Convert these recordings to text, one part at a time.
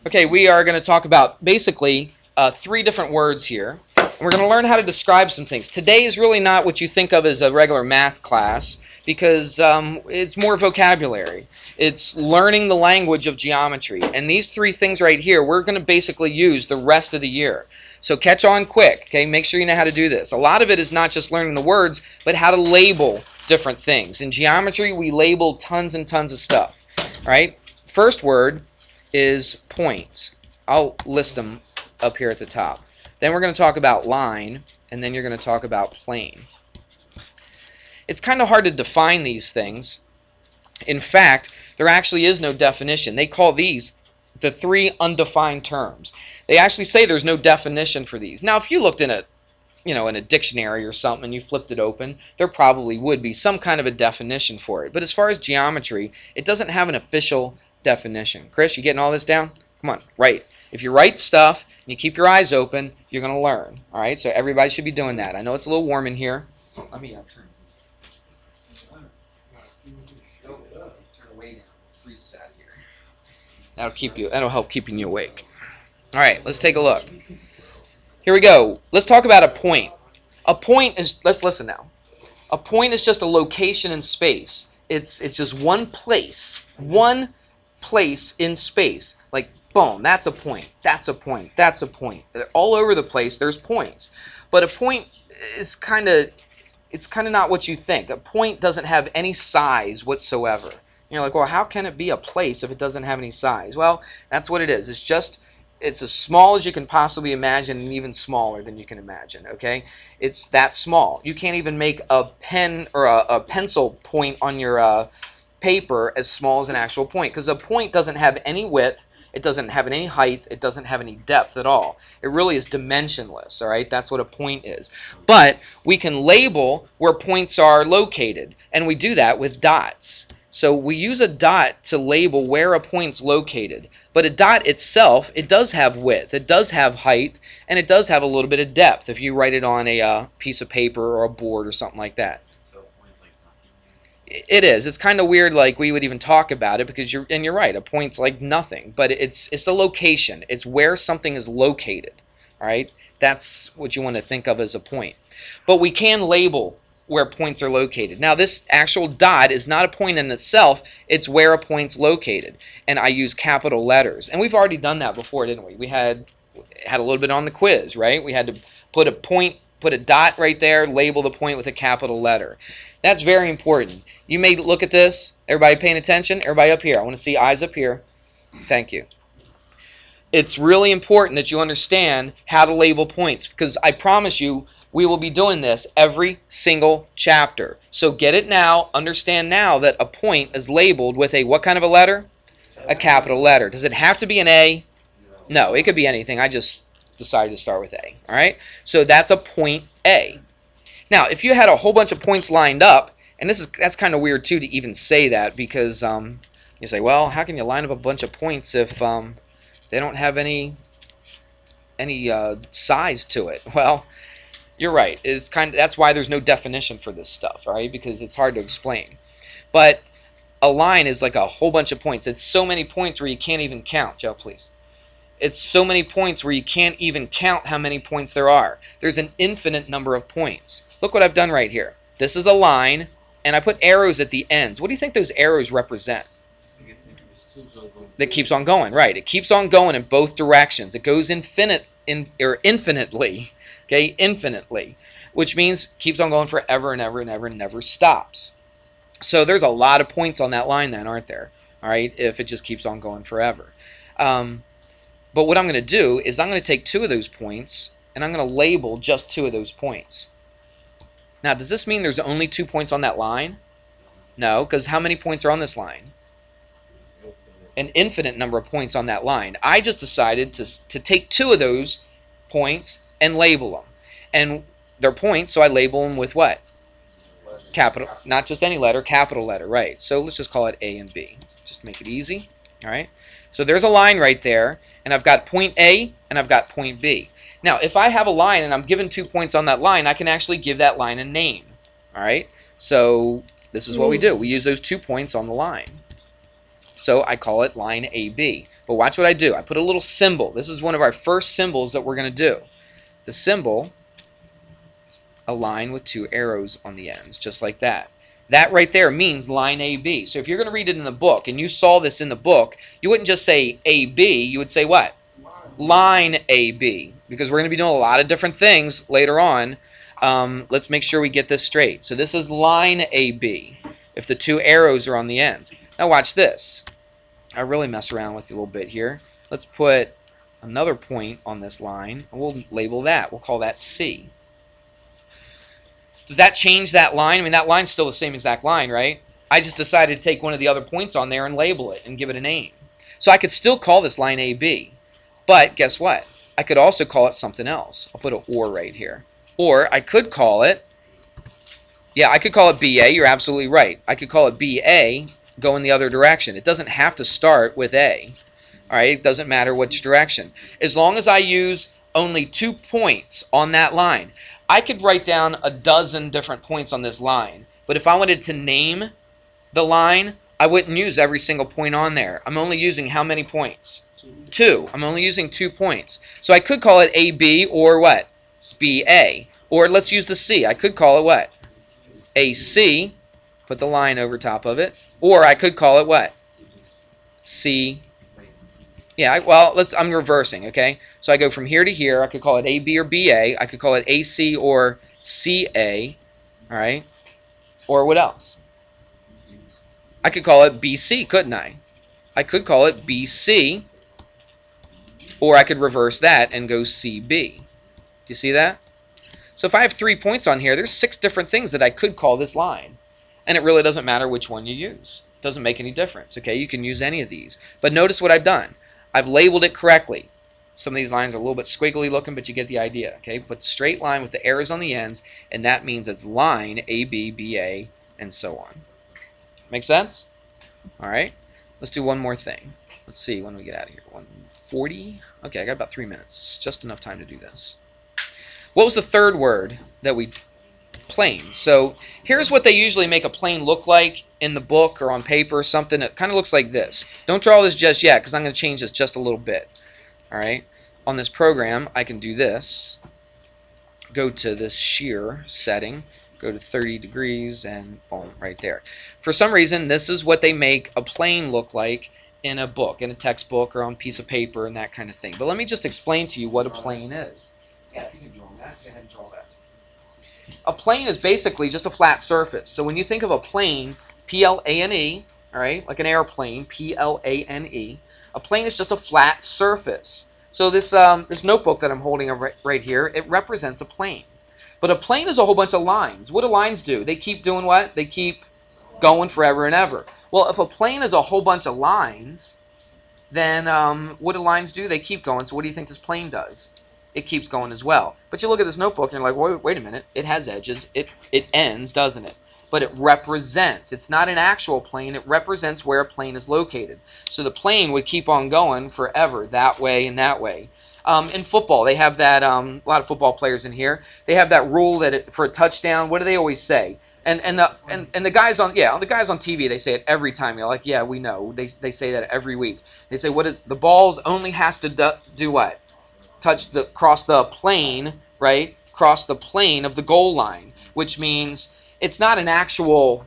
Okay, we are going to talk about basically three different words here. And we're going to learn how to describe some things. Today is really not what you think of as a regular math class because it's more vocabulary. It's learning the language of geometry. And these three things right here, we're going to basically use the rest of the year. So catch on quick, okay? Make sure you know how to do this. A lot of it is not just learning the words, but how to label different things. In geometry, we label tons and tons of stuff. All right? First word is point. I'll list them up here at the top. Then we're going to talk about line, and then you're going to talk about plane. It's kind of hard to define these things. In fact, there actually is no definition. They call these the three undefined terms. They actually say there's no definition for these. Now, if you looked in a in a dictionary or something and you flipped it open, there probably would be some kind of a definition for it. But as far as geometry, it doesn't have an official definition. Chris, you getting all this down? Come on, write. If you write stuff and you keep your eyes open, you're going to learn. All right, so everybody should be doing that. I know it's a little warm in here. Let me turn the way down. It freezes out here. That'll help keeping you awake. All right, let's take a look. Here we go. Let's talk about a point. A point is, let's listen now. A point is just a location in space. It's just one place in space. Like, boom, that's a point, that's a point, that's a point. All over the place, there's points. But a point is it's kind of not what you think. A point doesn't have any size whatsoever. You're like, well, how can it be a place if it doesn't have any size? Well, that's what it is. It's as small as you can possibly imagine and even smaller than you can imagine, okay? It's that small. You can't even make a pen or a pencil point on your paper as small as an actual point, because a point doesn't have any width, it doesn't have any height, it doesn't have any depth at all. It really is dimensionless, all right? That's what a point is. But we can label where points are located, and we do that with dots. So we use a dot to label where a point's located. But a dot itself, it does have width, it does have height, and it does have a little bit of depth if you write it on a piece of paper or a board or something like that. So a point's like nothing. It is. It's kind of weird, like we would even talk about it, because you're right, a point's like nothing. But it's the location. It's where something is located. All right? That's what you want to think of as a point. But we can label where points are located. Now, this actual dot is not a point in itself, it's where a point's located. And I use capital letters. And we've already done that before, didn't we? We had a little bit on the quiz, right? We had to put a dot right there, label the point with a capital letter. That's very important. You may look at this, everybody paying attention, everybody up here. I want to see eyes up here. Thank you. It's really important that you understand how to label points, because I promise you, we will be doing this every single chapter. So get it now, understand now that a point is labeled with a what kind of a letter? A capital letter. Does it have to be an A? No, it could be anything. I just decided to start with A. All right? So that's a point A. Now, if you had a whole bunch of points lined up, and that's kind of weird too to even say that, because you say, well, how can you line up a bunch of points if they don't have any size to it? Well, you're right. That's why there's no definition for this stuff, all right? Because it's hard to explain. But a line is like a whole bunch of points. It's so many points where you can't even count. Joe, please. It's so many points where you can't even count how many points there are. There's an infinite number of points. Look what I've done right here. This is a line, and I put arrows at the ends. What do you think those arrows represent? That keeps on going, right? It keeps on going in both directions. It goes infinitely. Okay, infinitely, which means keeps on going forever and ever and ever and never stops. So there's a lot of points on that line then, aren't there? All right, if it just keeps on going forever. But what I'm going to do is I'm going to take two of those points and I'm going to label just two of those points. Now, does this mean there's only 2 points on that line? No, because how many points are on this line? An infinite number of points on that line. I just decided to take two of those points and label them. And they're points, so I label them with what? Capital, not just any letter, capital letter, right? So let's just call it A and B. Just make it easy, all right? So there's a line right there, and I've got point A and I've got point B. Now, if I have a line and I'm given 2 points on that line, I can actually give that line a name, all right? So this is what we do. We use those 2 points on the line. So I call it line AB. But watch what I do. I put a little symbol. This is one of our first symbols that we're going to do. The symbol, a line with two arrows on the ends, just like that. That right there means line AB. So if you're going to read it in the book, and you saw this in the book, you wouldn't just say AB, you would say what? Line AB. Because we're going to be doing a lot of different things later on. Let's make sure we get this straight. So this is line AB, if the two arrows are on the ends. Now watch this. I really mess around with you a little bit here. Let's put another point on this line, and we'll label that. We'll call that C. Does that change that line? I mean, that line's still the same exact line, right? I just decided to take one of the other points on there and label it and give it a name. So I could still call this line AB. But guess what? I could also call it something else. I'll put an or right here. Or I could call it, I could call it BA. You're absolutely right. I could call it BA, go in the other direction. It doesn't have to start with A. All right? It doesn't matter which direction. As long as I use only 2 points on that line. I could write down a dozen different points on this line. But if I wanted to name the line, I wouldn't use every single point on there. I'm only using how many points? 2. I'm only using 2 points. So I could call it AB or what? BA. Or let's use the C. I could call it what? AC. Put the line over top of it. Or I could call it what? C. Yeah, well, I'm reversing, okay? So I go from here to here. I could call it AB or BA. I could call it AC or CA, all right? Or what else? I could call it BC, couldn't I? I could call it BC, or I could reverse that and go CB. Do you see that? So if I have 3 points on here, there's 6 different things that I could call this line. And it really doesn't matter which one you use. It doesn't make any difference, okay? You can use any of these. But notice what I've done. I've labeled it correctly. Some of these lines are a little bit squiggly looking, but you get the idea, okay? Put the straight line with the arrows on the ends, and that means it's line AB, BA, and so on. Make sense? All right. Let's do one more thing. Let's see when we get out of here. 1:40? Okay, I got about 3 minutes. Just enough time to do this. What was the third word that we... Plane. So here's what they usually make a plane look like in the book or on paper or something. It kind of looks like this. Don't draw this just yet because I'm going to change this just a little bit. All right. On this program, I can do this. Go to this shear setting. Go to 30 degrees and boom, right there. For some reason, this is what they make a plane look like in a book, in a textbook or on a piece of paper and that kind of thing. But let me just explain to you what a plane is. Yeah, if you can draw that, go ahead and draw that. A plane is basically just a flat surface. So when you think of a plane, P-L-A-N-E, all right, like an airplane, P-L-A-N-E, a plane is just a flat surface. So this notebook that I'm holding right here, it represents a plane. But a plane is a whole bunch of lines. What do lines do? They keep doing what? They keep going forever and ever. Well, if a plane is a whole bunch of lines, then what do lines do? They keep going. So what do you think this plane does? It keeps going as well. But you look at this notebook and you're like, wait a minute, it has edges. It ends, doesn't it? But it represents. It's not an actual plane. It represents where a plane is located. So the plane would keep on going forever, that way and that way. In football, they have that, a lot of football players in here, they have that rule that for a touchdown, what do they always say? And the guys on TV, they say it every time. You're like, yeah, we know. They say that every week. They say the balls only has to do what? Cross the plane, right? Cross the plane of the goal line, which means it's not an actual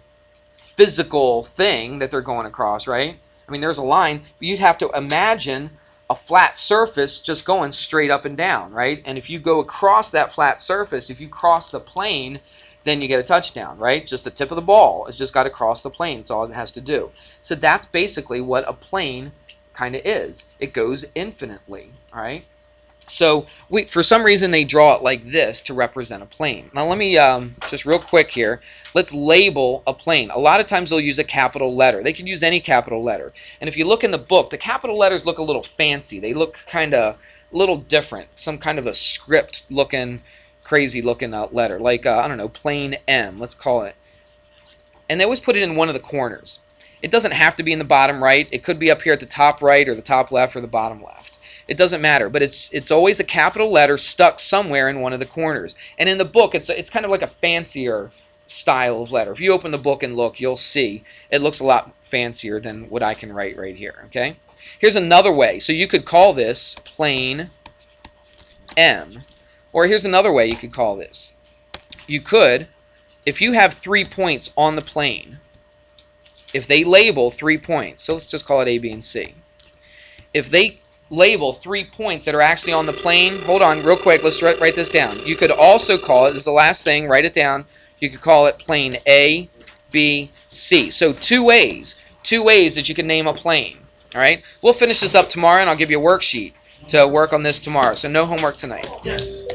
physical thing that they're going across, right? I mean, there's a line, but you'd have to imagine a flat surface just going straight up and down, right? And if you go across that flat surface, if you cross the plane, then you get a touchdown, right? Just the tip of the ball. It's just got to cross the plane. That's all it has to do. So that's basically what a plane kind of is. It goes infinitely, all right? So for some reason they draw it like this to represent a plane. Now let me just real quick here. Let's label a plane. A lot of times they'll use a capital letter. They can use any capital letter. And if you look in the book, the capital letters look a little fancy. They look kind of a little different. Some kind of a script looking, crazy looking letter. Like, I don't know, plain M, let's call it. And they always put it in one of the corners. It doesn't have to be in the bottom right. It could be up here at the top right or the top left or the bottom left. It doesn't matter, but it's always a capital letter stuck somewhere in one of the corners. And in the book, it's kind of like a fancier style of letter. If you open the book and look, you'll see it looks a lot fancier than what I can write right here, okay? Here's another way. So you could call this plane M. Or here's another way you could call this. You could, if you have 3 points on the plane, if they label 3 points, so let's just call it A, B, and C. If they label 3 points that are actually on the plane, hold on real quick, let's write this down. You could also call it, this is the last thing, write it down, you could call it plane A, B, C. So two ways that you can name a plane. All right, we'll finish this up tomorrow, and I'll give you a worksheet to work on this tomorrow. So no homework tonight. Yes.